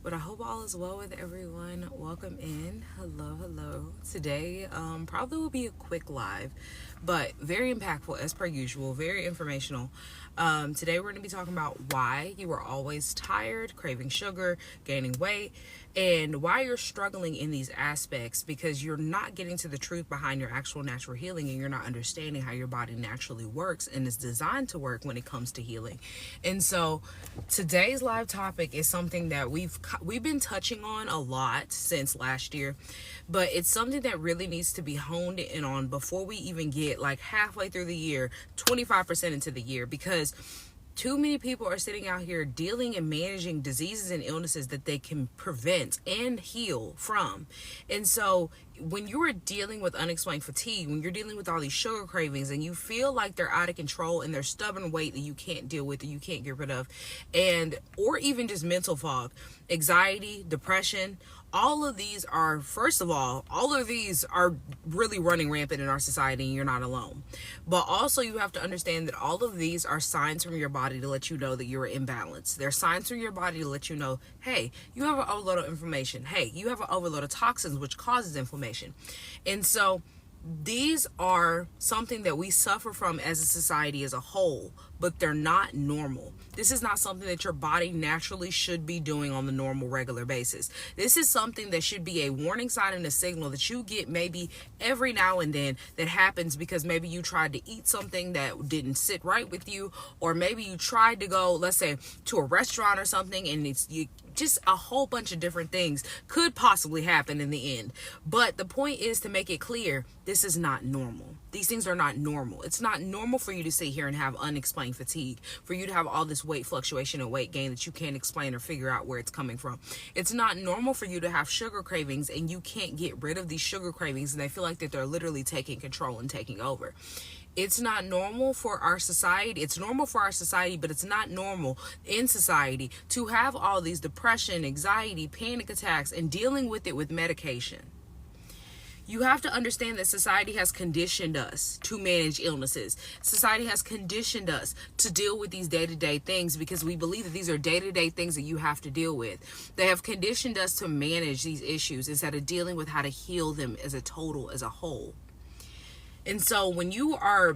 But I hope all is well with everyone. Welcome in. Hello. Today, probably will be a quick live, but very impactful as per usual, very informational. Today we're going to be talking about why you are always tired, craving sugar, gaining weight, and why you're struggling in these aspects because you're not getting to the truth behind your actual natural healing, and you're not understanding how your body naturally works and is designed to work when it comes to healing. And so today's live topic is something that we've been touching on a lot since last year, but it's something that really needs to be honed in on before we even get like halfway through the year, 25% into the year, because too many people are sitting out here dealing and managing diseases and illnesses that they can prevent and heal from. And so when you are dealing with unexplained fatigue, when you're dealing with all these sugar cravings and you feel like they're out of control and they're stubborn weight that you can't deal with, that you can't get rid of, or even just mental fog, anxiety, depression, all of these are, first of all of these are really running rampant in our society, and you're not alone. But also you have to understand that all of these are signs from your body to let you know that you're imbalanced. They're signs from your body to let you know, hey, you have an overload of inflammation. Hey, you have an overload of toxins, which causes inflammation. And so these are something that we suffer from as a society as a whole, but they're not normal. This is not something that your body naturally should be doing on the normal, regular basis. This is something that should be a warning sign and a signal that you get maybe every now and then that happens because maybe you tried to eat something that didn't sit right with you, or maybe you tried to go, let's say, to a restaurant or something, and just a whole bunch of different things could possibly happen in the end. But the point is to make it clear, this is not normal. These things are not normal. It's not normal for you to sit here and have unexplained fatigue, for you to have all this weight fluctuation and weight gain that you can't explain or figure out where it's coming from. It's not normal for you to have sugar cravings and you can't get rid of these sugar cravings, and they feel like that they're literally taking control and taking over. It's not normal for our society. It's normal for our society, but it's not normal in society to have all these depression, anxiety, panic attacks, and dealing with it with medication. You have to understand that society has conditioned us to manage illnesses. Society has conditioned us to deal with these day-to-day things because we believe that these are day-to-day things that you have to deal with. They have conditioned us to manage these issues instead of dealing with how to heal them as a total, as a whole. And so when you are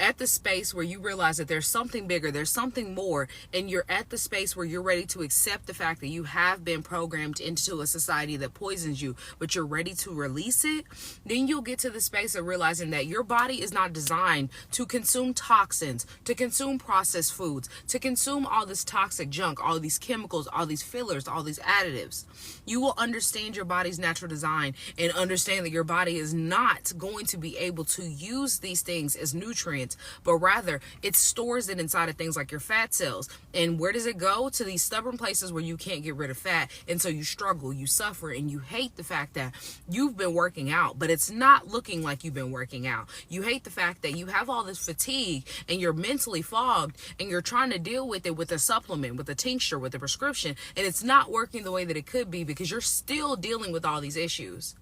at the space where you realize that there's something bigger, there's something more, and you're at the space where you're ready to accept the fact that you have been programmed into a society that poisons you, but you're ready to release it, then you'll get to the space of realizing that your body is not designed to consume toxins, to consume processed foods, to consume all this toxic junk, all these chemicals, all these fillers, all these additives. You will understand your body's natural design and understand that your body is not going to be able to use these things as nutrients, but rather it stores it inside of things like your fat cells. And where does it go? To these stubborn places where you can't get rid of fat. And so you struggle, you suffer, and you hate the fact that you've been working out, but it's not looking like you've been working out. You hate the fact that you have all this fatigue and you're mentally fogged and you're trying to deal with it with a supplement, with a tincture, with a prescription, and it's not working the way that it could be because you're still dealing with all these issues.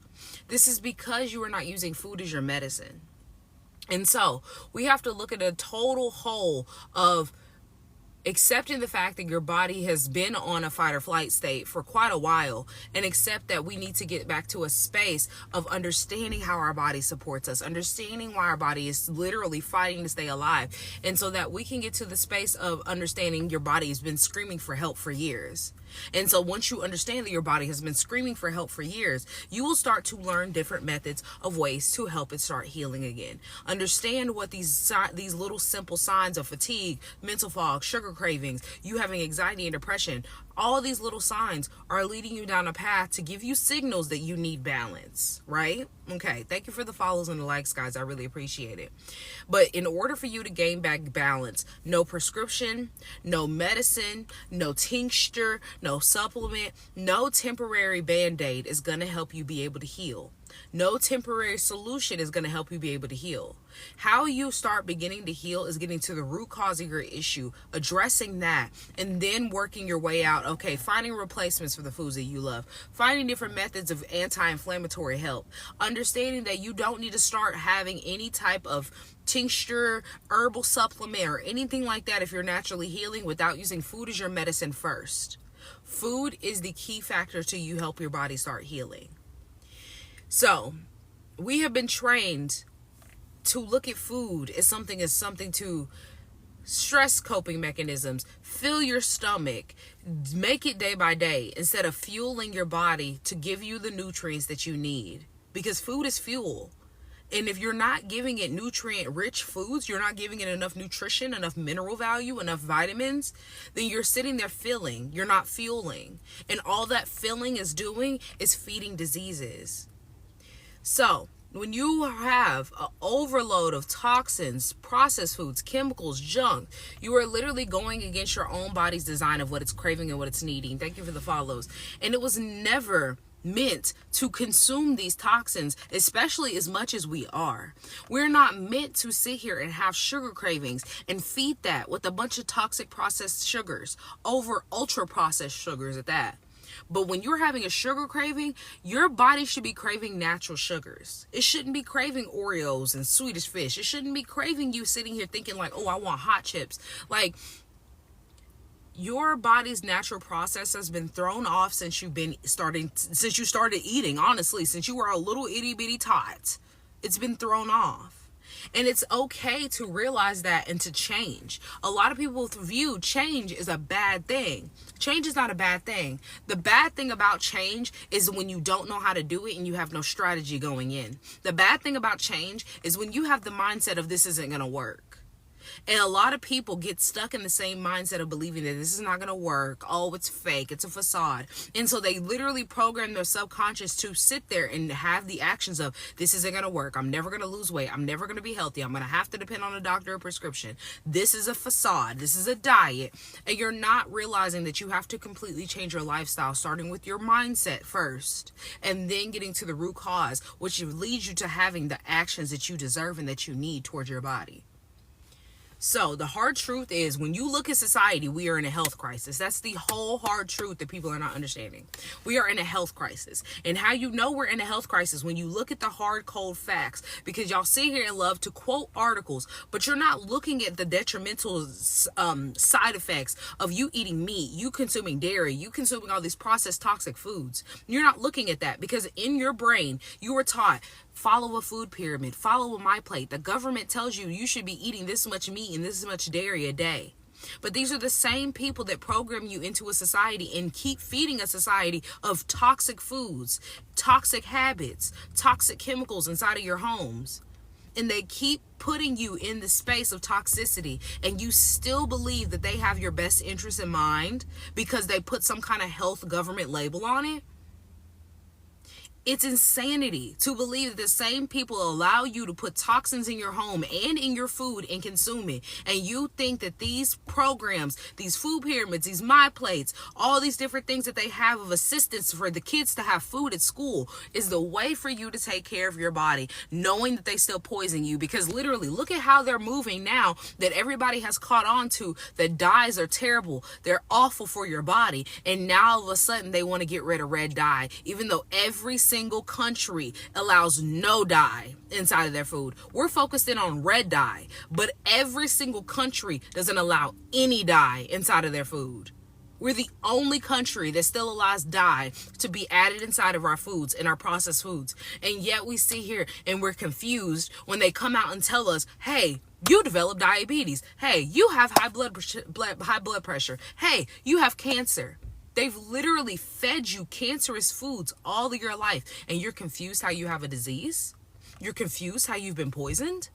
This is because you are not using food as your medicine. And so we have to look at a total whole of accepting the fact that your body has been on a fight or flight state for quite a while, and accept that we need to get back to a space of understanding how our body supports us, understanding why our body is literally fighting to stay alive, and so that we can get to the space of understanding your body has been screaming for help for years. And so once you understand that your body has been screaming for help for years, you will start to learn different methods of ways to help it start healing again. Understand what these little simple signs of fatigue, mental fog, sugar cravings, you having anxiety and depression, all these little signs are leading you down a path to give you signals that you need balance, right? Okay, thank you for the follows and the likes, guys. I really appreciate it. But in order for you to gain back balance, no prescription, no medicine, no tincture, no supplement, no temporary band-aid is going to help you be able to heal. No temporary solution is going to help you be able to heal. How you start beginning to heal is getting to the root cause of your issue, addressing that, and then working your way out. Okay, finding replacements for the foods that you love, finding different methods of anti-inflammatory help, understanding that you don't need to start having any type of tincture, herbal supplement, or anything like that if you're naturally healing without using food as your medicine first. Food is the key factor to you help your body start healing. So, we have been trained to look at food as something to stress coping mechanisms, fill your stomach, make it day by day, instead of fueling your body to give you the nutrients that you need. Because food is fuel. And if you're not giving it nutrient-rich foods, you're not giving it enough nutrition, enough mineral value, enough vitamins, then you're sitting there filling. You're not fueling. And all that filling is doing is feeding diseases. So, when you have an overload of toxins, processed foods, chemicals, junk, you are literally going against your own body's design of what it's craving and what it's needing. Thank you for the follows. And it was never meant to consume these toxins, especially as much as we are. We're not meant to sit here and have sugar cravings and feed that with a bunch of toxic processed sugars, over ultra processed sugars at that. But when you're having a sugar craving, your body should be craving natural sugars. It shouldn't be craving Oreos and Swedish Fish. It shouldn't be craving you sitting here thinking like, oh, I want hot chips. Like, your body's natural process has been thrown off since you started eating, honestly, since you were a little itty bitty tot. It's been thrown off. And it's okay to realize that and to change. A lot of people view change as a bad thing. Change is not a bad thing. The bad thing about change is when you don't know how to do it and you have no strategy going in. The bad thing about change is when you have the mindset of this isn't going to work. And a lot of people get stuck in the same mindset of believing that this is not going to work. Oh, it's fake. It's a facade. And so they literally program their subconscious to sit there and have the actions of, this isn't going to work. I'm never going to lose weight. I'm never going to be healthy. I'm going to have to depend on a doctor or prescription. This is a facade. This is a diet. And you're not realizing that you have to completely change your lifestyle, starting with your mindset first, and then getting to the root cause, which leads you to having the actions that you deserve and that you need towards your body. So the hard truth is, when you look at society, we are in a health crisis. That's the whole hard truth that people are not understanding. We are in a health crisis. And how you know we're in a health crisis, when you look at the hard, cold facts, because y'all sit here and love to quote articles, but you're not looking at the detrimental side effects of you eating meat, you consuming dairy, you consuming all these processed toxic foods. You're not looking at that because in your brain, you were taught, follow a food pyramid, follow a my plate. The government tells you you should be eating this much meat and this much dairy a day. But these are the same people that program you into a society and keep feeding a society of toxic foods, toxic habits, toxic chemicals inside of your homes. And they keep putting you in the space of toxicity, and you still believe that they have your best interest in mind because they put some kind of health government label on it. It's insanity to believe that the same people allow you to put toxins in your home and in your food and consume it. And you think that these programs, these food pyramids, these my plates, all these different things that they have of assistance for the kids to have food at school is the way for you to take care of your body, knowing that they still poison you. Because literally, look at how they're moving now that everybody has caught on to that dyes are terrible. They're awful for your body. And now all of a sudden they want to get rid of red dye, even though every single country allows no dye inside of their food. We're focused in on red dye, but every single country doesn't allow any dye inside of their food. We're the only country that still allows dye to be added inside of our foods and our processed foods. And yet we sit here and we're confused when they come out and tell us, hey, you develop diabetes. Hey, you have high blood pressure. Hey, you have cancer. They've literally fed you cancerous foods all of your life, and you're confused how you have a disease? You're confused how you've been poisoned?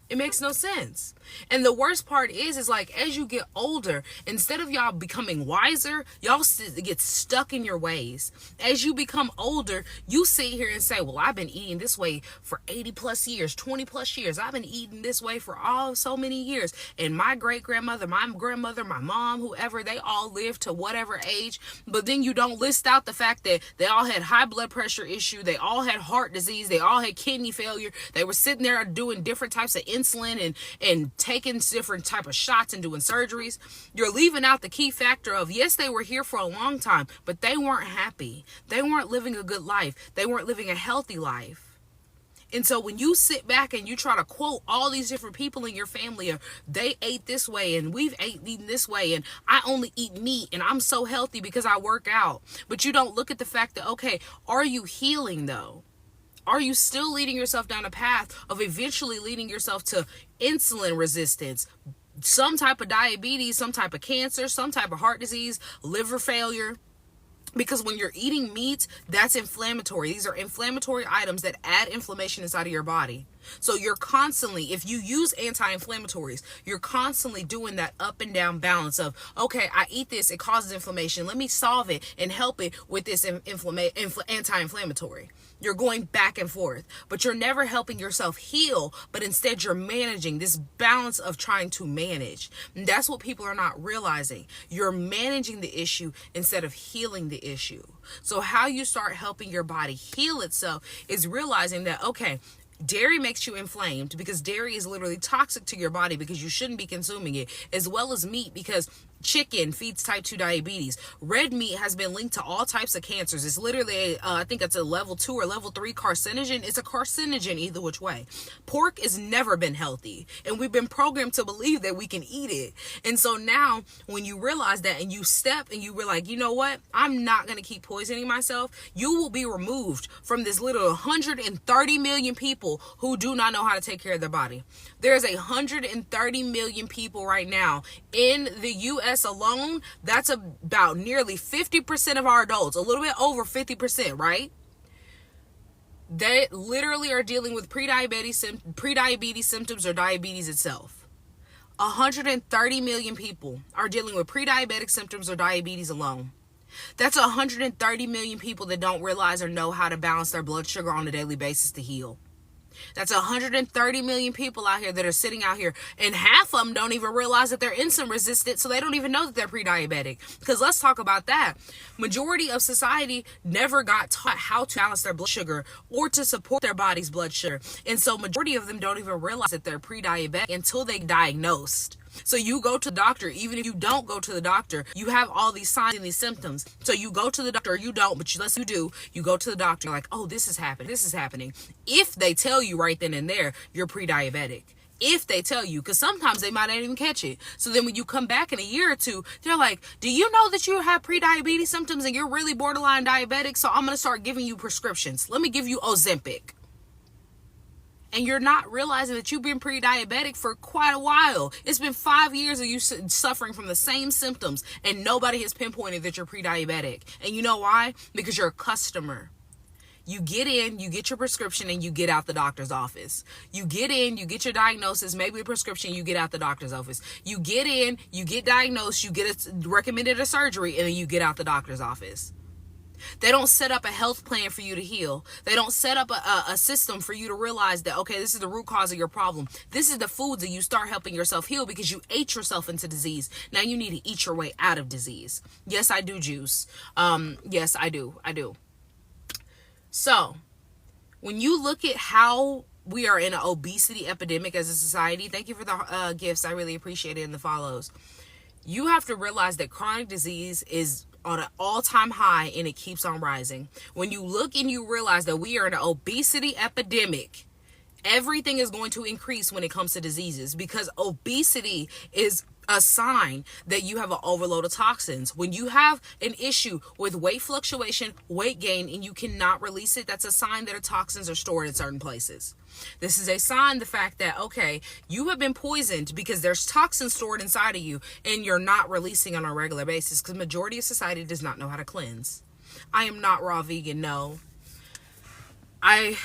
It makes no sense. And the worst part is like, as you get older, instead of y'all becoming wiser, y'all get stuck in your ways. As you become older, you sit here and say, well, I've been eating this way for 80 plus years, 20 plus years. I've been eating this way for so many years. And my great grandmother, my grandmother, my mom, whoever, they all lived to whatever age. But then you don't list out the fact that they all had high blood pressure issue. They all had heart disease. They all had kidney failure. They were sitting there doing different types of insulin and taking different type of shots and doing surgeries. You're leaving out the key factor of, yes, they were here for a long time, but they weren't happy. They weren't living a good life. They weren't living a healthy life. And so when you sit back and you try to quote all these different people in your family, or they ate this way and we've eaten this way and I only eat meat and I'm so healthy because I work out. But you don't look at the fact that, okay, are you healing though? Are you still leading yourself down a path of eventually leading yourself to insulin resistance, some type of diabetes, some type of cancer, some type of heart disease, liver failure? Because when you're eating meat, that's inflammatory. These are inflammatory items that add inflammation inside of your body. So you're constantly, if you use anti-inflammatories, you're constantly doing that up and down balance of, okay, I eat this, it causes inflammation. Let me solve it and help it with this anti-inflammatory. You're going back and forth, but you're never helping yourself heal, but instead you're managing this balance of trying to manage. And that's what people are not realizing. You're managing the issue instead of healing the issue. So how you start helping your body heal itself is realizing that, okay, dairy makes you inflamed because dairy is literally toxic to your body because you shouldn't be consuming it, as well as meat because chicken feeds type 2 diabetes. Red meat has been linked to all types of cancers. It's literally, I think it's a level 2 or level 3 carcinogen. It's a carcinogen either which way. Pork has never been healthy, and we've been programmed to believe that we can eat it. And so now when you realize that and you step and you were like, you know what? I'm not going to keep poisoning myself. You will be removed from this little 130 million people who do not know how to take care of their body. There's 130 million people right now in the U.S. alone. That's about nearly 50% of our adults, a little bit over 50%, right? They literally are dealing with prediabetes symptoms or diabetes itself. 130 million people are dealing with pre-diabetic symptoms or diabetes alone. That's 130 million people that don't realize or know how to balance their blood sugar on a daily basis to heal. That's 130 million people out here that are sitting out here, and half of them don't even realize that they're insulin resistant, so they don't even know that they're pre-diabetic. Because let's talk about that. Majority of society never got taught how to balance their blood sugar or to support their body's blood sugar. And so majority of them don't even realize that they're pre-diabetic until they diagnosed. So you go to the doctor, even if you don't go to the doctor, you have all these signs and these symptoms. So you go to the doctor, or you don't, but unless you do, you go to the doctor, you're like, oh, this is happening. If they tell you right then and there, you're pre-diabetic. If they tell you, because sometimes they might not even catch it. So then when you come back in a year or two, they're like, do you know that you have pre-diabetes symptoms and you're really borderline diabetic? So I'm going to start giving you prescriptions. Let me give you Ozempic. And you're not realizing that you've been pre-diabetic for quite a while. It's been 5 years of you suffering from the same symptoms, and nobody has pinpointed that you're pre-diabetic. And you know why? Because you're a customer. You get in, you get your prescription, and you get out the doctor's office. You get in, you get your diagnosis, maybe a prescription, you get out the doctor's office. You get in, you get diagnosed, you get recommended a surgery, and then you get out the doctor's office. They don't set up a health plan for you to heal. They don't set up a system for you to realize that, okay, this is the root cause of your problem. This is the foods that you start helping yourself heal because you ate yourself into disease. Now you need to eat your way out of disease. Yes, I do juice. Yes, I do. So when you look at how we are in an obesity epidemic as a society, thank you for the gifts. I really appreciate it, and the follows. You have to realize that chronic disease is on an all-time high, and it keeps on rising. When you look and you realize that we are in an obesity epidemic, everything is going to increase when it comes to diseases, because obesity is a sign that you have an overload of toxins. When you have an issue with weight fluctuation, weight gain, and you cannot release it, that's a sign that toxins are stored in certain places. This is a sign, the fact that, okay, you have been poisoned because there's toxins stored inside of you and you're not releasing on a regular basis, because majority of society does not know how to cleanse. I am not raw vegan, no. I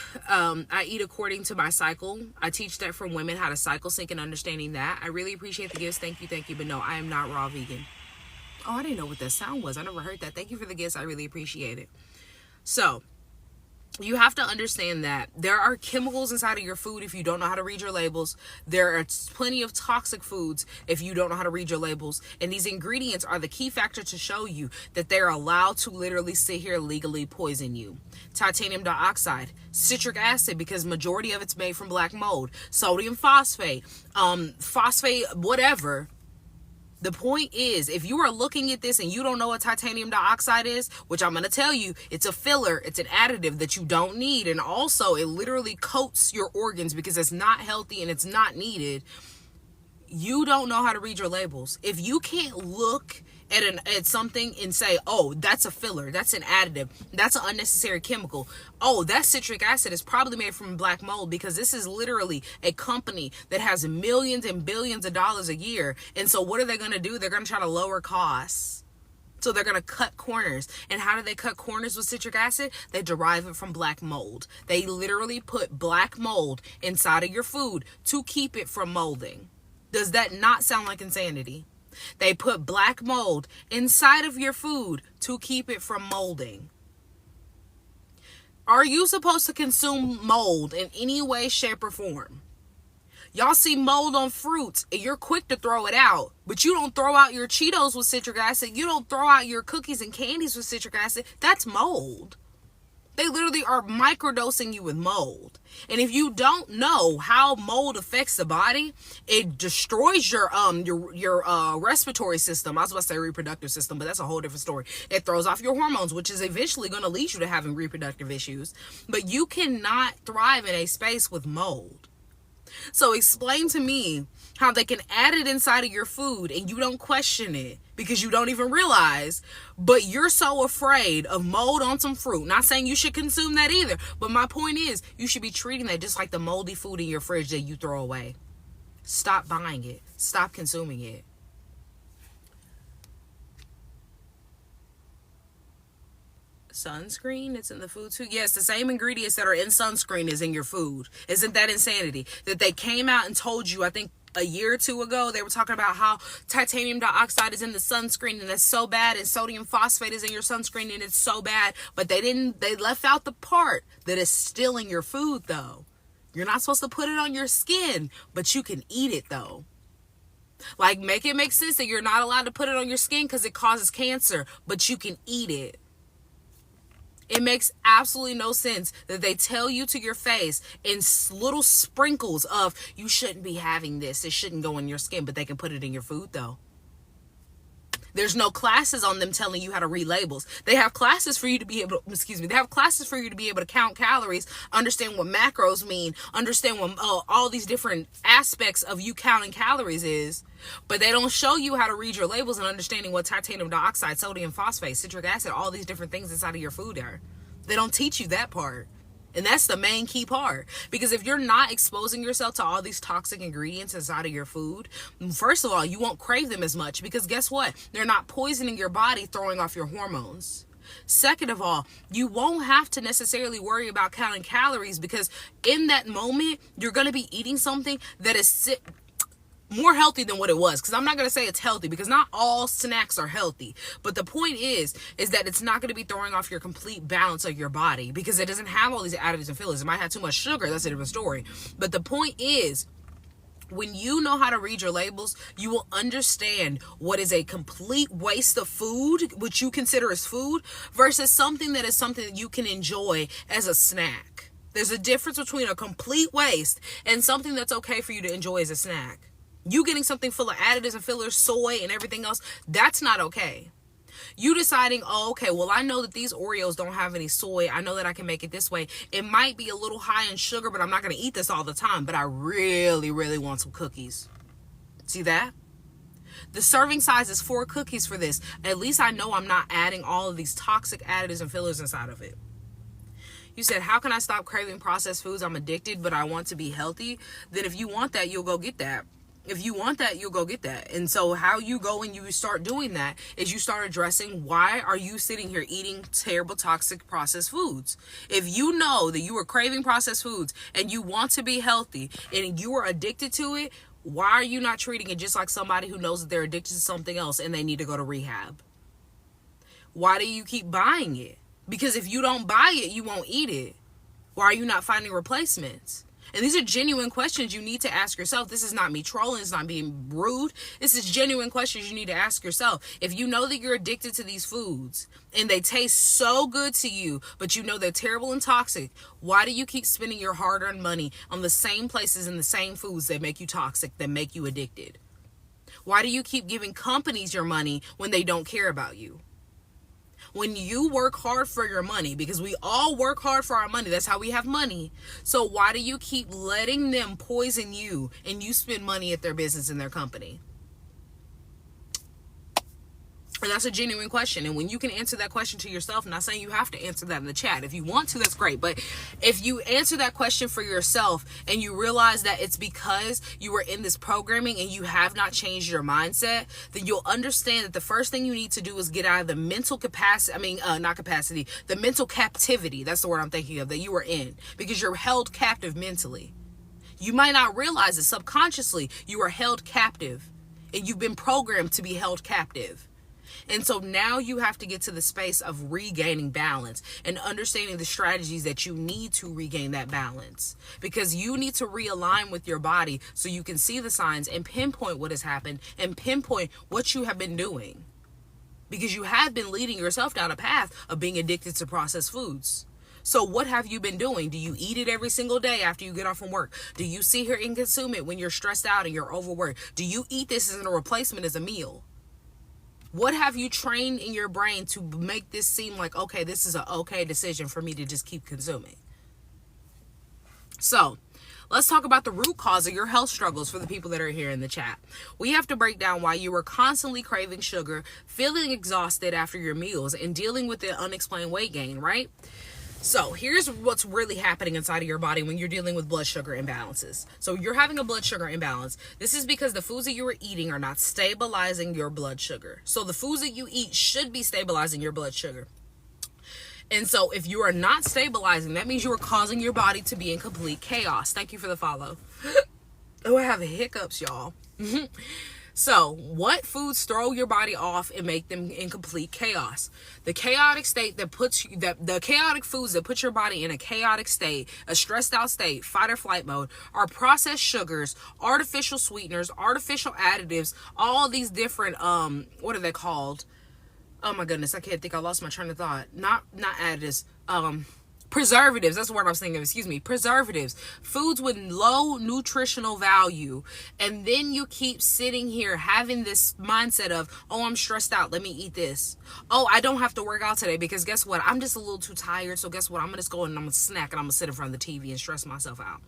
eat according to my cycle. I teach that for women, how to cycle sync and understanding that. I really appreciate the gifts. Thank you. But no, I am not raw vegan. Oh, I didn't know what that sound was. I never heard that. Thank you for the gifts. I really appreciate it. So, you have to understand that there are chemicals inside of your food if you don't know how to read your labels. There are plenty of toxic foods if you don't know how to read your labels. And these ingredients are the key factor to show you that they're allowed to literally sit here legally poison you. Titanium dioxide, citric acid, because majority of it's made from black mold, sodium phosphate, whatever. The point is, if you are looking at this and you don't know what titanium dioxide is, which I'm going to tell you, it's a filler, it's an additive that you don't need. And also, it literally coats your organs because it's not healthy and it's not needed. You don't know how to read your labels. If you can't look at something and say, oh, that's a filler, that's an additive, that's an unnecessary chemical, oh, that citric acid is probably made from black mold, because this is literally a company that has millions and billions of dollars a year. And so what are they going to do? They're going to try to lower costs. So they're going to cut corners. And how do they cut corners with citric acid? They derive it from black mold. They literally put black mold inside of your food to keep it from molding. Does that not sound like insanity? They put black mold inside of your food to keep it from molding. Are you supposed to consume mold in any way, shape, or form? Y'all see mold on fruits and you're quick to throw it out, but you don't throw out your Cheetos with citric acid. You don't throw out your cookies and candies with citric acid. That's mold. They literally are microdosing you with mold. And if you don't know how mold affects the body, it destroys your respiratory system. I was about to say reproductive system, but that's a whole different story. It throws off your hormones, which is eventually going to lead you to having reproductive issues. But you cannot thrive in a space with mold. So explain to me how they can add it inside of your food and you don't question it because you don't even realize, but you're so afraid of mold on some fruit. Not saying you should consume that either, but my point is you should be treating that just like the moldy food in your fridge that you throw away. Stop buying it. Stop consuming it. Sunscreen, it's in the food too. Yes, the same ingredients that are in sunscreen is in your food. Isn't that insanity? That they came out and told you, I think a year or two ago, they were talking about how titanium dioxide is in the sunscreen and that's so bad, and sodium phosphate is in your sunscreen and it's so bad, but they left out the part that is still in your food though. You're not supposed to put it on your skin, but you can eat it though. Like, make it make sense that you're not allowed to put it on your skin because it causes cancer, but you can eat it. It makes absolutely no sense that they tell you to your face in little sprinkles of, you shouldn't be having this. It shouldn't go in your skin, but they can put it in your food though. There's no classes on them telling you how to read labels. They have classes for you to be able to, they have classes for you to be able to count calories, understand what macros mean, understand what all these different aspects of you counting calories is. But they don't show you how to read your labels and understanding what titanium dioxide, sodium phosphate, citric acid, all these different things inside of your food are. They don't teach you that part. And that's the main key part. Because if you're not exposing yourself to all these toxic ingredients inside of your food, first of all, you won't crave them as much. Because guess what? They're not poisoning your body, throwing off your hormones. Second of all, you won't have to necessarily worry about counting calories, because in that moment, you're going to be eating something that is more healthy than what it was. Because I'm not going to say it's healthy, because not all snacks are healthy. But the point is that it's not going to be throwing off your complete balance of your body, because it doesn't have all these additives and fillers. It might have too much sugar. That's a different story. But the point is, when you know how to read your labels, you will understand what is a complete waste of food, which you consider as food, versus something that is something that you can enjoy as a snack. There's a difference between a complete waste and something that's okay for you to enjoy as a snack. You getting something full of additives and fillers, soy and everything else, that's not okay. You deciding, oh, okay, well, I know that these Oreos don't have any soy. I know that I can make it this way. It might be a little high in sugar, but I'm not going to eat this all the time. But I really, really want some cookies. See that? The serving size is 4 cookies for this. At least I know I'm not adding all of these toxic additives and fillers inside of it. You said, how can I stop craving processed foods? I'm addicted, but I want to be healthy. Then if you want that, you'll go get that. If you want that, you'll go get that. And so how you go and you start doing that is you start addressing, why are you sitting here eating terrible, toxic processed foods? If you know that you are craving processed foods and you want to be healthy and you are addicted to it, why are you not treating it just like somebody who knows that they're addicted to something else and they need to go to rehab? Why do you keep buying it? Because if you don't buy it, you won't eat it. Why are you not finding replacements? And these are genuine questions you need to ask yourself. This is not me trolling. It's not being rude. This is genuine questions you need to ask yourself. If you know that you're addicted to these foods and they taste so good to you, but you know they're terrible and toxic, why do you keep spending your hard-earned money on the same places and the same foods that make you toxic, that make you addicted? Why do you keep giving companies your money when they don't care about you? When you work hard for your money, because we all work hard for our money, that's how we have money. So why do you keep letting them poison you and you spend money at their business and their company? And that's a genuine question. And when you can answer that question to yourself, I'm not saying you have to answer that in the chat. If you want to, that's great. But if you answer that question for yourself and you realize that it's because you were in this programming and you have not changed your mindset, then you'll understand that the first thing you need to do is get out of the mental capacity, the mental captivity. That's the word I'm thinking of, that you are in, because you're held captive mentally. You might not realize it subconsciously. You are held captive and you've been programmed to be held captive. And so now you have to get to the space of regaining balance and understanding the strategies that you need to regain that balance, because you need to realign with your body so you can see the signs and pinpoint what has happened and pinpoint what you have been doing, because you have been leading yourself down a path of being addicted to processed foods. So what have you been doing? Do you eat it every single day after you get off from work? Do you sit here and consume it when you're stressed out and you're overworked? Do you eat this as a replacement as a meal? What have you trained in your brain to make this seem like, okay, this is an okay decision for me to just keep consuming? So let's talk about the root cause of your health struggles for the people that are here in the chat. We have to break down why you were constantly craving sugar, feeling exhausted after your meals, and dealing with the unexplained weight gain, right? So here's what's really happening inside of your body when you're dealing with blood sugar imbalances. So you're having a blood sugar imbalance. This is because the foods that you are eating are not stabilizing your blood sugar. So the foods that you eat should be stabilizing your blood sugar. And so if you are not stabilizing, that means you are causing your body to be in complete chaos. Thank you for the follow. Oh, I have hiccups, y'all. So what foods throw your body off and make them in complete chaos? The chaotic state that puts you, the chaotic foods that put your body in a chaotic state, a stressed out state, fight or flight mode, are processed sugars, artificial sweeteners, artificial additives, all these different, what are they called? Oh my goodness, I can't think. I lost my train of thought. Not additives. Preservatives, that's the word I was thinking of, excuse me, preservatives, foods with low nutritional value. And then you keep sitting here having this mindset of, oh, I'm stressed out, let me eat this. Oh, I don't have to work out today because guess what, I'm just a little too tired, so guess what, I'm gonna just go and I'm gonna snack and I'm gonna sit in front of the TV and stress myself out.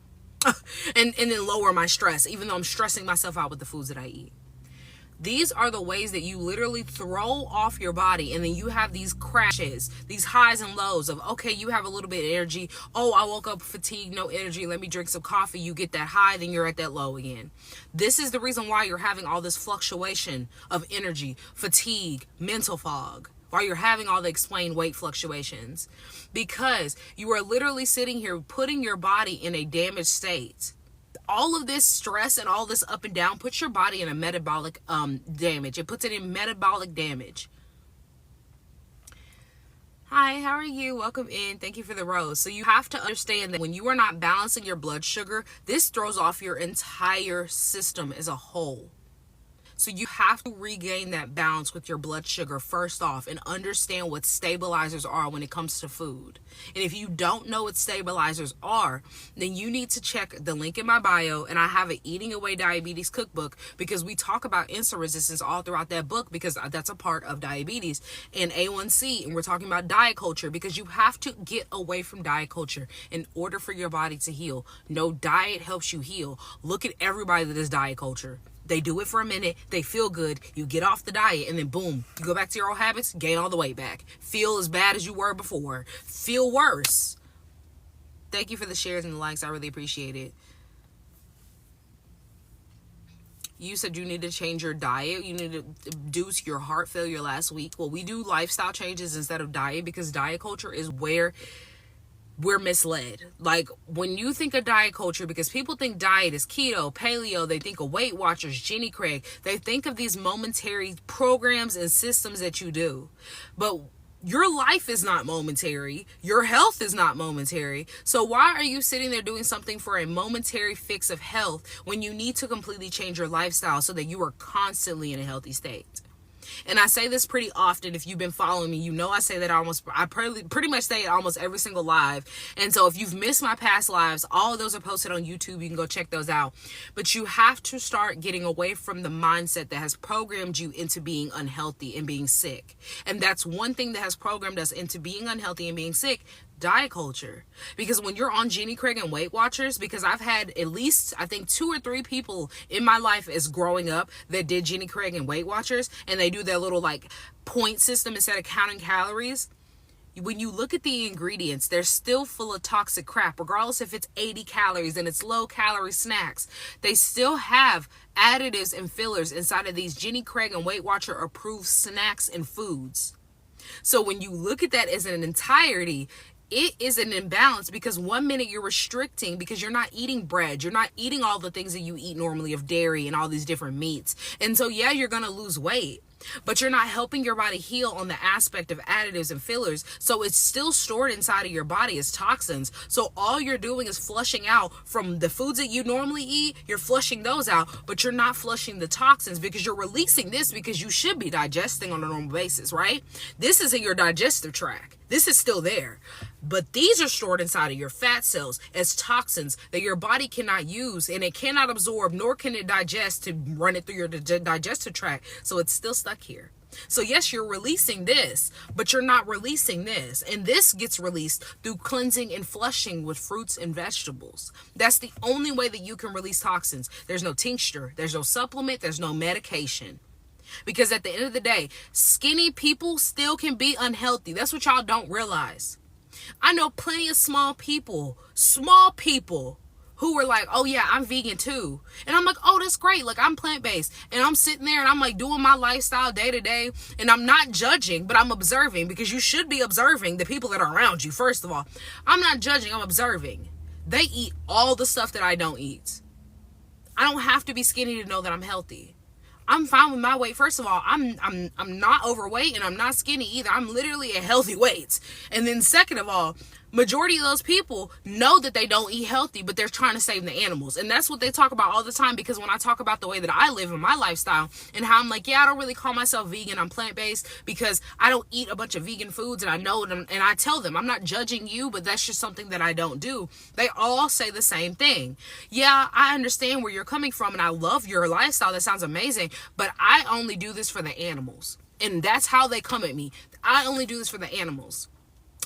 and then lower my stress, even though I'm stressing myself out with the foods that I eat. These are the ways that you literally throw off your body, and then you have these crashes, these highs and lows of, okay, you have a little bit of energy. Oh, I woke up fatigued, no energy. Let me drink some coffee. You get that high, then you're at that low again. This is the reason why you're having all this fluctuation of energy, fatigue, mental fog, why you're having all the explained weight fluctuations, because you are literally sitting here putting your body in a damaged state. All of this stress and all this up and down puts your body in a metabolic damage. It puts it in metabolic damage. Hi, how are you? Welcome in. Thank you for the rose. So you have to understand that when you are not balancing your blood sugar, this throws off your entire system as a whole. So you have to regain that balance with your blood sugar first off and understand what stabilizers are when it comes to food. And if you don't know what stabilizers are, then you need to check the link in my bio, and I have an Eating Away Diabetes cookbook, because we talk about insulin resistance all throughout that book, because that's a part of diabetes and A1C, and we're talking about diet culture, because you have to get away from diet culture in order for your body to heal. No diet helps you heal. Look at everybody that is diet culture. They do it for a minute, they feel good, you get off the diet, and then boom, you go back to your old habits, gain all the weight back. Feel as bad as you were before. Feel worse. Thank you for the shares and the likes. I really appreciate it. You said you need to change your diet. You need to reduce your heart failure last week. Well, we do lifestyle changes instead of diet because diet culture is where we're misled. Like, when you think of diet culture, because people think diet is keto, paleo, they think of Weight Watchers, Jenny Craig, they think of these momentary programs and systems that you do. But your life is not momentary. Your health is not momentary. So why are you sitting there doing something for a momentary fix of health when you need to completely change your lifestyle so that you are constantly in a healthy state? And I say this pretty often. If you've been following me, you know I say that I pretty much say it almost every single live. And so if you've missed my past lives, all of those are posted on YouTube. You can go check those out. But you have to start getting away from the mindset that has programmed you into being unhealthy and being sick. And that's one thing that has programmed us into being unhealthy and being sick: diet culture. Because when you're on Jenny Craig and Weight Watchers, because I've had at least, I think, 2 or 3 people in my life as growing up that did Jenny Craig and Weight Watchers, and they do their little like point system instead of counting calories. When you look at the ingredients, they're still full of toxic crap, regardless if it's 80 calories and it's low calorie snacks. They still have additives and fillers inside of these Jenny Craig and Weight Watcher approved snacks and foods. So when you look at that as an entirety, it is an imbalance, because one minute you're restricting because you're not eating bread, you're not eating all the things that you eat normally of dairy and all these different meats. And so yeah, you're going to lose weight, but you're not helping your body heal on the aspect of additives and fillers. So it's still stored inside of your body as toxins. So all you're doing is flushing out from the foods that you normally eat. You're flushing those out, but you're not flushing the toxins, because you're releasing this because you should be digesting on a normal basis, right? This is in your digestive tract. This is still there. But these are stored inside of your fat cells as toxins that your body cannot use, and it cannot absorb, nor can it digest to run it through your digestive tract. So it's still stuck here. So yes, you're releasing this, but you're not releasing this. And this gets released through cleansing and flushing with fruits and vegetables. That's the only way that you can release toxins. There's no tincture, there's no supplement, there's no medication. Because at the end of the day, skinny people still can be unhealthy. That's what y'all don't realize. I know plenty of small people who were like, oh yeah, I'm vegan too. And I'm like, oh, that's great. Like, I'm plant-based. And I'm sitting there and I'm like doing my lifestyle day to day. And I'm not judging, but I'm observing, because you should be observing the people that are around you. First of all, I'm not judging, I'm observing. They eat all the stuff that I don't eat. I don't have to be skinny to know that I'm healthy. I'm fine with my weight. First of all, I'm not overweight, and I'm not skinny either. I'm literally at healthy weights. And then second of all, majority of those people know that they don't eat healthy, but they're trying to save the animals. And that's what they talk about all the time, because when I talk about the way that I live in my lifestyle and how I'm like, yeah, I don't really call myself vegan, I'm plant-based because I don't eat a bunch of vegan foods, and I know them, and I tell them, I'm not judging you, but that's just something that I don't do. They all say the same thing. Yeah, I understand where you're coming from, and I love your lifestyle. That sounds amazing, but I only do this for the animals. And that's how they come at me. I only do this for the animals.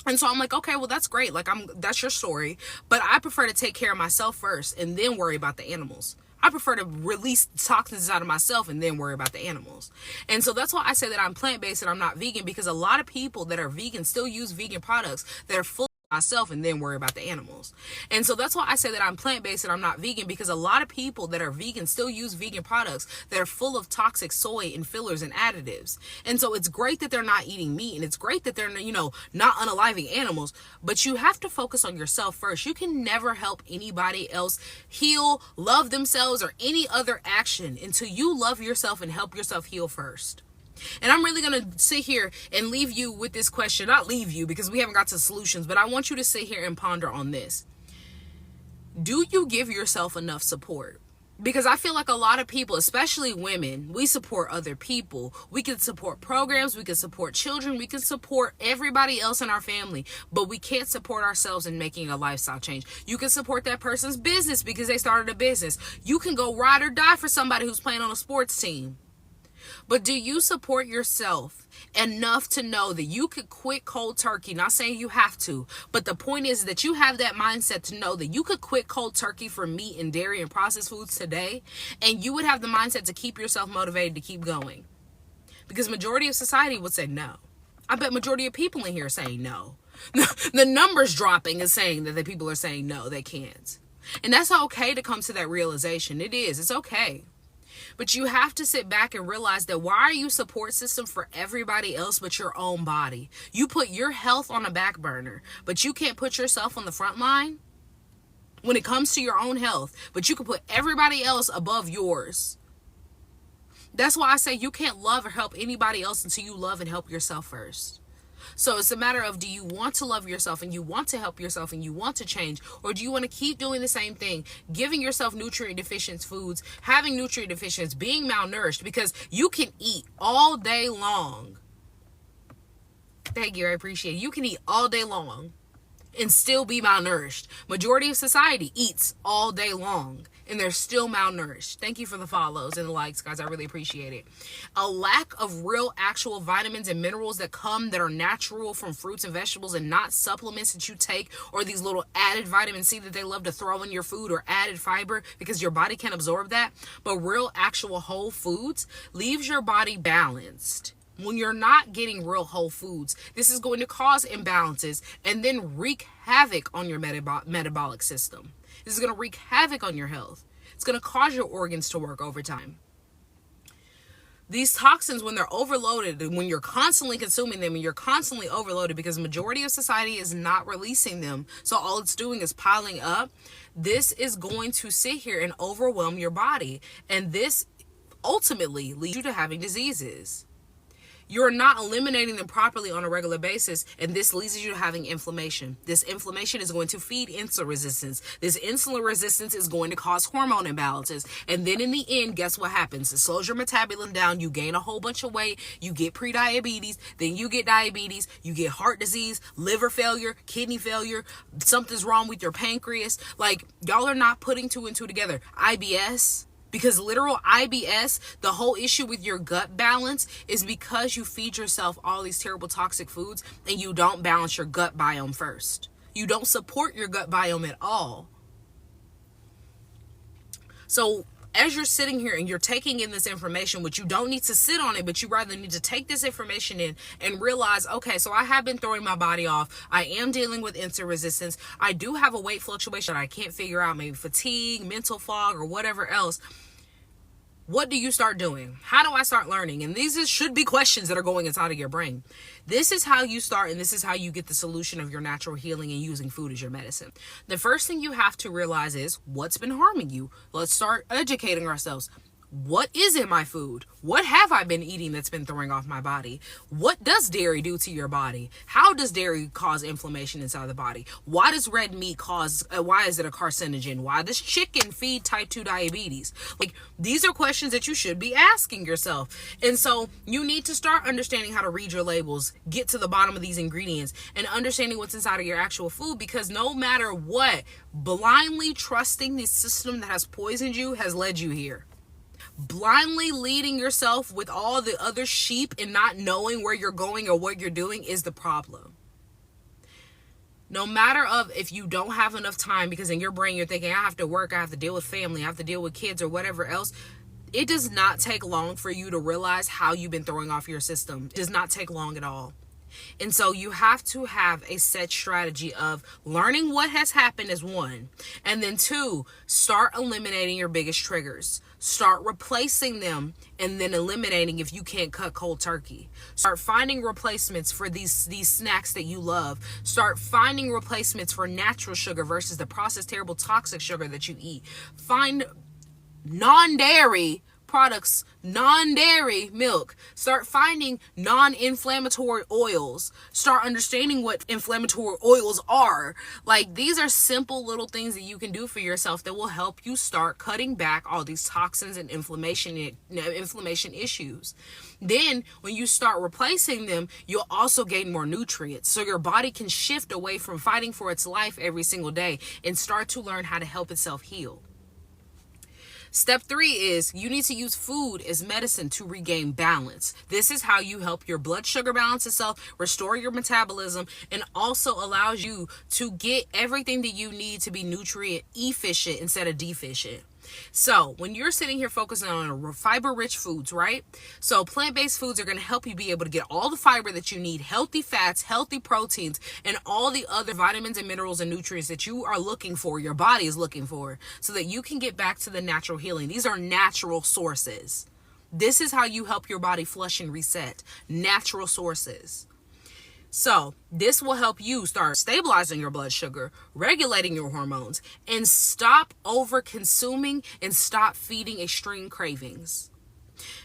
And so I'm like, okay, well, that's great. Like, that's your story. But I prefer to take care of myself first and then worry about the animals. I prefer to release toxins out of myself and then worry about the animals. And so that's why I say that I'm plant-based and I'm not vegan, because a lot of people that are vegan still use vegan products that are full myself and then worry about the animals. And so that's why I say that I'm plant-based and I'm not vegan, because a lot of people that are vegan still use vegan products that are full of toxic soy and fillers and additives. And so it's great that they're not eating meat, and it's great that they're, not unaliving animals, but you have to focus on yourself first. You can never help anybody else heal, love themselves, or any other action until you love yourself and help yourself heal first. And I'm really going to sit here and leave you with this question. Not leave you, because we haven't got to solutions, but I want you to sit here and ponder on this. Do you give yourself enough support? Because I feel like a lot of people, especially women, we support other people. We can support programs, we can support children, we can support everybody else in our family, but we can't support ourselves in making a lifestyle change. You can support that person's business because they started a business. You can go ride or die for somebody who's playing on a sports team. But do you support yourself enough to know that you could quit cold turkey? Not saying you have to, but the point is that you have that mindset to know that you could quit cold turkey for meat and dairy and processed foods today, and you would have the mindset to keep yourself motivated to keep going. Because majority of society would say no. I bet majority of people in here are saying no. The numbers dropping is saying that the people are saying no, they can't. And that's okay to come to that realization. It is. It's okay. But you have to sit back and realize that why are you support system for everybody else but your own body? You put your health on a back burner, but you can't put yourself on the front line when it comes to your own health, but you can put everybody else above yours. That's why I say you can't love or help anybody else until you love and help yourself first. So it's a matter of, do you want to love yourself and you want to help yourself and you want to change? Or do you want to keep doing the same thing, giving yourself nutrient deficient foods, having nutrient deficiencies, being malnourished? Because you can eat all day long. Thank you, I appreciate it. You can eat all day long and still be malnourished. Majority of society eats all day long and they're still malnourished. Thank you for the follows and the likes, guys. I really appreciate it. A lack of real actual vitamins and minerals that are natural from fruits and vegetables and not supplements that you take, or these little added vitamin C that they love to throw in your food, or added fiber because your body can't absorb that. But real actual whole foods leaves your body balanced. When you're not getting real whole foods, this is going to cause imbalances and then wreak havoc on your metabolic system. This is going to wreak havoc on your health. It's going to cause your organs to work overtime. These toxins, when they're overloaded, and when you're constantly consuming them and you're constantly overloaded because the majority of society is not releasing them, so all it's doing is piling up, this is going to sit here and overwhelm your body. And this ultimately leads you to having diseases. You're not eliminating them properly on a regular basis, and this leads you to having inflammation. This inflammation is going to feed insulin resistance. This insulin resistance is going to cause hormone imbalances. And then in the end, guess what happens? It slows your metabolism down. You gain a whole bunch of weight. You get prediabetes. Then you get diabetes. You get heart disease, liver failure, kidney failure. Something's wrong with your pancreas. Like, y'all are not putting two and two together. IBS. Because literal IBS, the whole issue with your gut balance is because you feed yourself all these terrible toxic foods and you don't balance your gut biome first. You don't support your gut biome at all. So as you're sitting here and you're taking in this information, which you don't need to sit on it, but you rather need to take this information in and realize, okay, so I have been throwing my body off. I am dealing with insulin resistance. I do have a weight fluctuation that I can't figure out, maybe fatigue, mental fog, or whatever else. What do you start doing? How do I start learning? And these should be questions that are going inside of your brain. This is how you start, and this is how you get the solution of your natural healing and using food as your medicine. The first thing you have to realize is what's been harming you. Let's start educating ourselves. What is in my food? What have I been eating that's been throwing off my body? What does dairy do to your body? How does dairy cause inflammation inside the body? Why does red meat why is it a carcinogen? Why does chicken feed type 2 diabetes? Like, these are questions that you should be asking yourself. And so you need to start understanding how to read your labels, get to the bottom of these ingredients, and understanding what's inside of your actual food, because no matter what, blindly trusting the system that has poisoned you has led you here. Blindly leading yourself with all the other sheep and not knowing where you're going or what you're doing is the problem. No matter if you don't have enough time, because in your brain you're thinking, I have to work, I have to deal with family, I have to deal with kids or whatever else. It does not take long for you to realize how you've been throwing off your system. It does not take long at all. And so you have to have a set strategy of learning what has happened is one. And then two, start eliminating your biggest triggers. Start replacing them and then eliminating if you can't cut cold turkey. Start finding replacements for these snacks that you love. Start finding replacements for natural sugar versus the processed, terrible, toxic sugar that you eat. Find non-dairy products, non-dairy milk. Start finding non-inflammatory oils. Start understanding what inflammatory oils are. Like, these are simple little things that you can do for yourself that will help you start cutting back all these toxins and inflammation issues. Then when you start replacing them, you'll also gain more nutrients, so your body can shift away from fighting for its life every single day and start to learn how to help itself heal. Step 3 is you need to use food as medicine to regain balance. This is how you help your blood sugar balance itself, restore your metabolism, and also allows you to get everything that you need to be nutrient efficient instead of deficient. So when you're sitting here focusing on fiber-rich foods, right? So plant-based foods are going to help you be able to get all the fiber that you need, healthy fats, healthy proteins, and all the other vitamins and minerals and nutrients that you are looking for, your body is looking for, so that you can get back to the natural healing. These are natural sources. This is how you help your body flush and reset. Natural sources. So this will help you start stabilizing your blood sugar, regulating your hormones, and stop over consuming and stop feeding extreme cravings.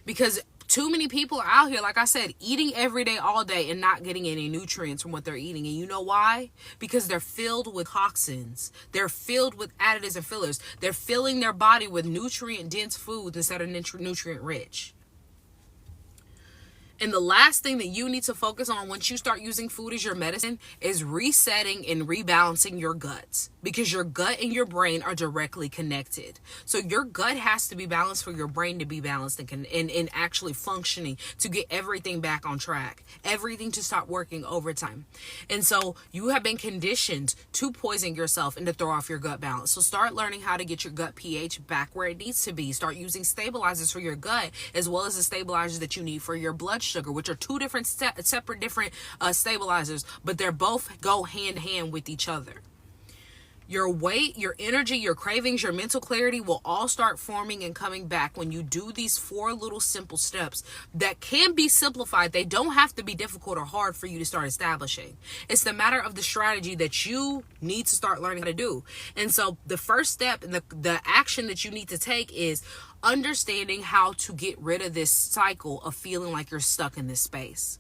Because too many people are out here, like I said, eating every day, all day, and not getting any nutrients from what they're eating. And you know why? Because they're filled with toxins. They're filled with additives and fillers. They're filling their body with nutrient-dense foods instead of nutrient-rich. And the last thing that you need to focus on once you start using food as your medicine is resetting and rebalancing your gut, because your gut and your brain are directly connected. So your gut has to be balanced for your brain to be balanced and actually functioning, to get everything back on track, everything to stop working overtime. And so you have been conditioned to poison yourself and to throw off your gut balance. So start learning how to get your gut pH back where it needs to be. Start using stabilizers for your gut as well as the stabilizers that you need for your blood sugar, which are two different separate stabilizers, but they're both go hand in hand with each other. Your weight, your energy, your cravings, your mental clarity will all start forming and coming back when you do these 4 little simple steps that can be simplified. They don't have to be difficult or hard for you to start establishing. It's the matter of the strategy that you need to start learning how to do. And so the first step and the action that you need to take is understanding how to get rid of this cycle of feeling like you're stuck in this space.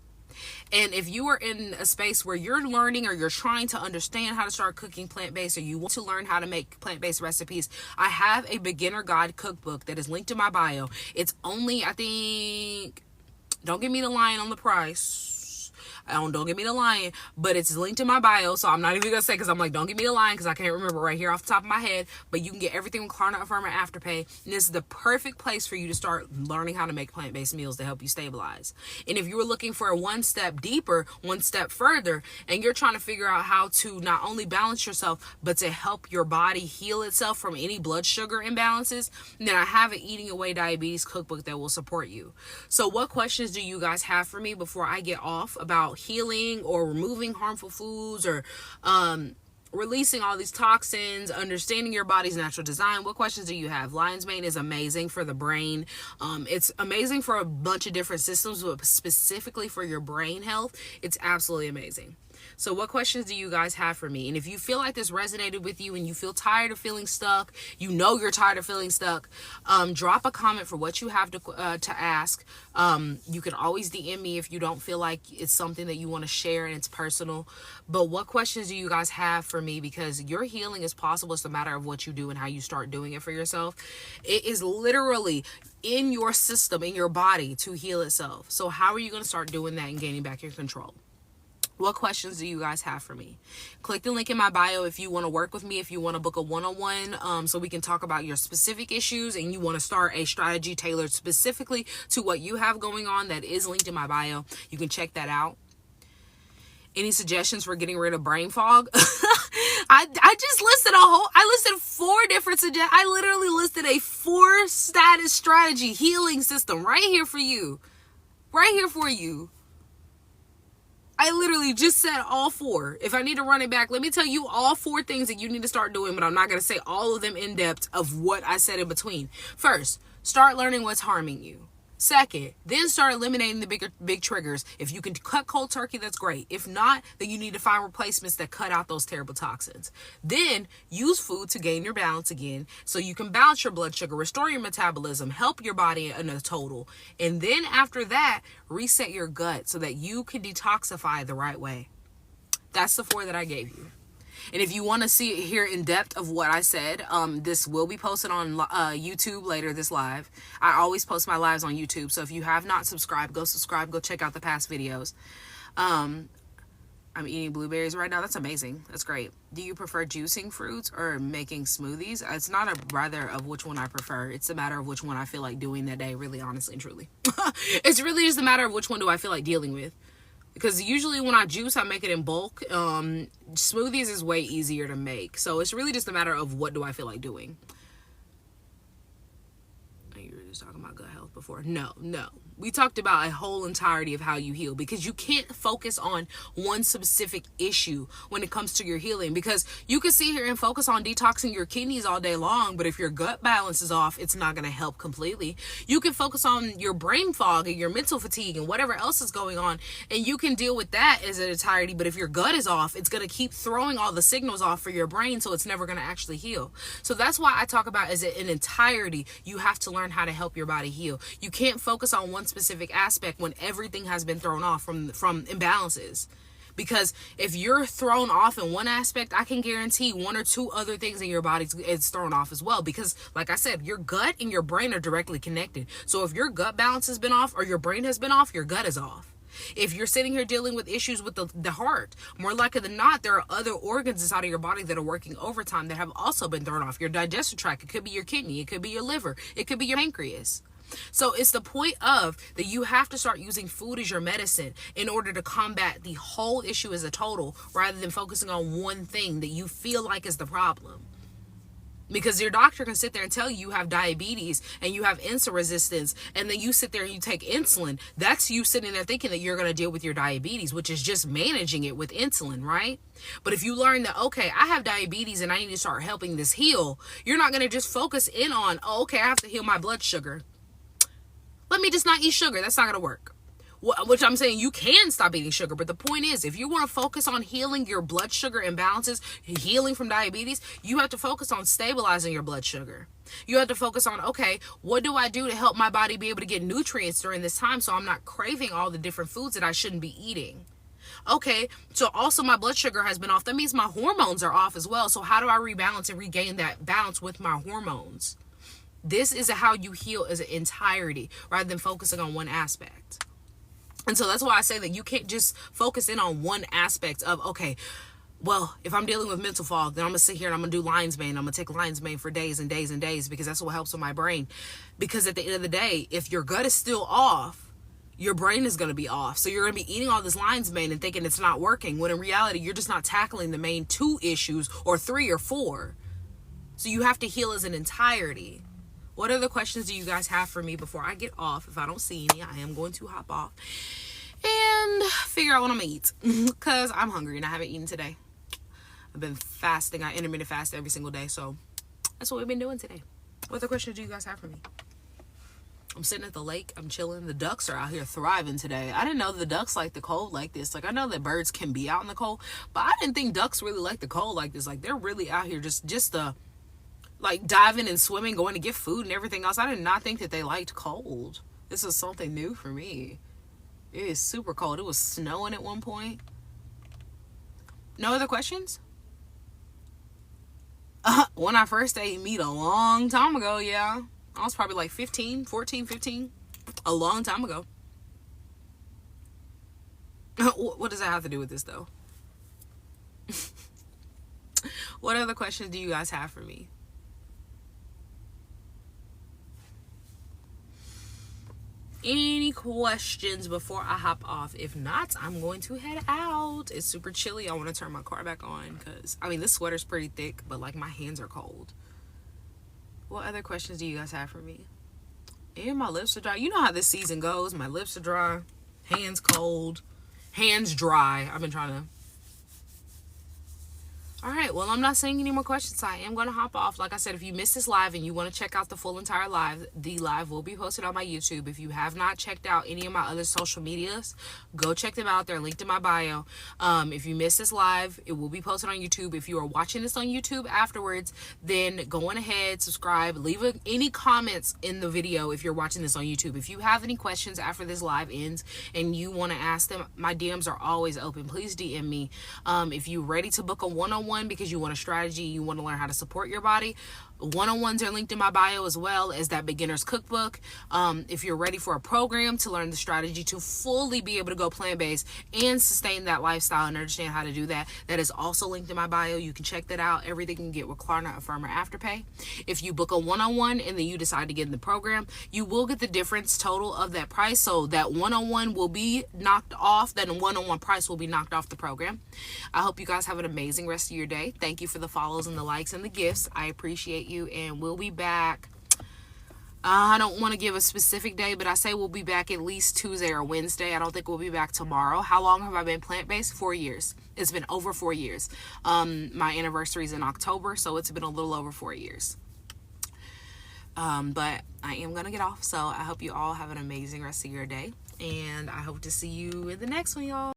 And if you are in a space where you're learning or you're trying to understand how to start cooking plant-based, or you want to learn how to make plant-based recipes, I have a beginner guide cookbook that is linked in my bio. It's only, I think, don't give me the line on the price. Don't give me the line, but it's linked in my bio, so I'm not even gonna say, because I'm like, don't give me the line, because I can't remember right here off the top of my head. But you can get everything with Klarna, Affirm, and Afterpay, and this is the perfect place for you to start learning how to make plant-based meals to help you stabilize. And if you were looking for a one step deeper, one step further, and you're trying to figure out how to not only balance yourself, but to help your body heal itself from any blood sugar imbalances, then I have an Eating Away Diabetes cookbook that will support you. So what questions do you guys have for me before I get off about healing or removing harmful foods, or releasing all these toxins, understanding your body's natural design? What questions do you have? Lion's mane is amazing for the brain. It's amazing for a bunch of different systems, but specifically for your brain health, it's absolutely amazing. So what questions do you guys have for me? And if you feel like this resonated with you and you feel tired of feeling stuck, you know you're tired of feeling stuck, drop a comment for what you have to ask. You can always DM me if you don't feel like it's something that you want to share and it's personal. But what questions do you guys have for me? Because your healing is possible. It's a matter of what you do and how you start doing it for yourself. It is literally in your system, in your body, to heal itself. So how are you going to start doing that and gaining back your control? What questions do you guys have for me? Click the link in my bio if you want to work with me, if you want to book a one-on-one, so we can talk about your specific issues and you want to start a strategy tailored specifically to what you have going on. That is linked in my bio. You can check that out. Any suggestions for getting rid of brain fog? I just listed I listed 4 different suggestions. I literally listed a 4-status strategy healing system right here for you. Right here for you. I literally just said all 4. If I need to run it back, let me tell you all 4 things that you need to start doing, but I'm not going to say all of them in depth of what I said in between. First, start learning what's harming you. Second, then start eliminating the big triggers. If you can cut cold turkey, that's great. If not, then you need to find replacements that cut out those terrible toxins. Then use food to gain your balance again, so you can balance your blood sugar, restore your metabolism, help your body in a total. And then after that, reset your gut so that you can detoxify the right way. That's the 4 that I gave you. And if you want to see it here in depth of what I said, this will be posted on YouTube later, this live. I always post my lives on YouTube. So if you have not subscribed, go subscribe. Go check out the past videos. I'm eating blueberries right now. That's amazing. That's great. Do you prefer juicing fruits or making smoothies? It's not a matter of which one I prefer. It's a matter of which one I feel like doing that day, really, honestly and truly. It's really just a matter of which one do I feel like dealing with. Because usually when I juice, I make it in bulk. Smoothies is way easier to make. So it's really just a matter of what do I feel like doing. just talking about gut health before. No. We talked about a whole entirety of how you heal, because you can't focus on one specific issue when it comes to your healing, because you can sit here and focus on detoxing your kidneys all day long, but if your gut balance is off, it's not going to help completely. You can focus on your brain fog and your mental fatigue and whatever else is going on, and you can deal with that as an entirety, but if your gut is off, it's going to keep throwing all the signals off for your brain, so it's never going to actually heal. So that's why I talk about as an entirety, you have to learn how to help your body heal. You can't focus on one specific aspect when everything has been thrown off from imbalances. Because if you're thrown off in one aspect, I can guarantee one or two other things in your body is thrown off as well. Because like I said, your gut and your brain are directly connected. So if your gut balance has been off or your brain has been off, your gut is off. If you're sitting here dealing with issues with the heart, more likely than not, there are other organs inside of your body that are working overtime that have also been thrown off. Your digestive tract, it could be your kidney, it could be your liver, it could be your pancreas. So it's the point of that you have to start using food as your medicine in order to combat the whole issue as a total, rather than focusing on one thing that you feel like is the problem. Because your doctor can sit there and tell you have diabetes and you have insulin resistance, and then you sit there and you take insulin. That's you sitting there thinking that you're going to deal with your diabetes, which is just managing it with insulin, right? But if you learn that, okay, I have diabetes and I need to start helping this heal, you're not going to just focus in on, oh, okay, I have to heal my blood sugar. Let me just not eat sugar. That's not going to work. Which I'm saying you can stop eating sugar. But the point is, if you want to focus on healing your blood sugar imbalances, healing from diabetes, you have to focus on stabilizing your blood sugar. You have to focus on, okay, what do I do to help my body be able to get nutrients during this time so I'm not craving all the different foods that I shouldn't be eating? Okay, so also my blood sugar has been off. That means my hormones are off as well. So how do I rebalance and regain that balance with my hormones? This is how you heal as an entirety rather than focusing on one aspect. And so that's why I say that you can't just focus in on one aspect of, okay, well, if I'm dealing with mental fog, then I'm going to sit here and I'm going to do lion's mane. I'm going to take lion's mane for days and days and days because that's what helps with my brain. Because at the end of the day, if your gut is still off, your brain is going to be off. So you're going to be eating all this lion's mane and thinking it's not working, when in reality, you're just not tackling the main 2 issues or 3 or 4. So you have to heal as an entirety. What other questions do you guys have for me before I get off? If I don't see any, I am going to hop off and figure out what I'm going to eat because I'm hungry and I haven't eaten today. I've been fasting. I intermittent fast every single day. So that's what we've been doing today. What other questions do you guys have for me? I'm sitting at the lake. I'm chilling. The ducks are out here thriving today. I didn't know the ducks like the cold like this. Like, I know that birds can be out in the cold, but I didn't think ducks really like the cold like this. Like, they're really out here just like diving and swimming, going to get food and everything else. I did not think that they liked cold. This is something new for me. It is super cold. It was snowing at one point. No other questions? When I first ate meat a long time ago, yeah. I was probably like 15. A long time ago. What does that have to do with this, though? What other questions do you guys have for me? Any questions before I hop off? If not, I'm going to head out. It's super chilly. I want to turn my car back on because, I mean, this sweater's pretty thick, but like my hands are cold. What other questions do you guys have for me? And my lips are dry. You know how this season goes. My lips are dry, hands cold, hands dry. I've been trying to. All right, well, I'm not saying any more questions. I am going to hop off. Like I said, if you missed this live and you want to check out the full entire live, the live will be posted on my YouTube. If you have not checked out any of my other social medias, go check them out. They're linked in my bio. If you missed this live, it will be posted on YouTube. If you are watching this on YouTube afterwards, then go on ahead, subscribe, leave any comments in the video if you're watching this on YouTube. If you have any questions after this live ends and you want to ask them, my DMs are always open. Please DM me. If you're ready to book a one-on-one because you want a strategy, you want to learn how to support your body, one-on-ones are linked in my bio, as well as that beginner's cookbook. If you're ready for a program to learn the strategy to fully be able to go plant-based and sustain that lifestyle and understand how to do that, that is also linked in my bio. You can check that out. Everything you can get with Klarna, Affirm, or Afterpay. If you book a one-on-one and then you decide to get in the program, you will get the difference total of that price. So that one-on-one will be knocked off. That one-on-one price will be knocked off the program. I hope you guys have an amazing rest of your day. Thank you for the follows and the likes and the gifts. I appreciate you, and we'll be back I don't want to give a specific day, but I say we'll be back at least Tuesday or Wednesday. I don't think we'll be back tomorrow. How long have I been plant-based? 4 years. It's been over 4 years. My anniversary is in October, so it's been a little over 4 years. But I am going to get off, so I hope you all have an amazing rest of your day, and I hope to see you in the next one, y'all.